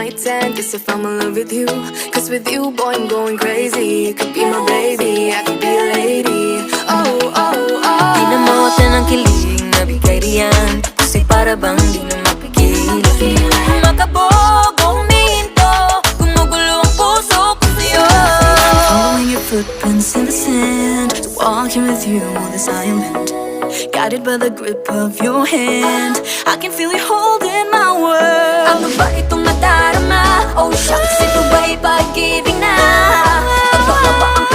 might tend, cause if I'm in love with you, cause with you, boy, I'm going crazy. You could be my baby, I could be a lady. Oh, oh, oh. Di na mawatan ang kilig na bigay riyan, kasi para bang di na mapigilan. Makabog o humihinto, gumugulo ang puso ko sa'yo. Following your footprints in the sand, walking with you on this island, guided by the grip of your hand. I can feel you holding my world. Ano ba itong nadarama? Oh shucks, ito ba'y pag-ibig na? Ano ba ang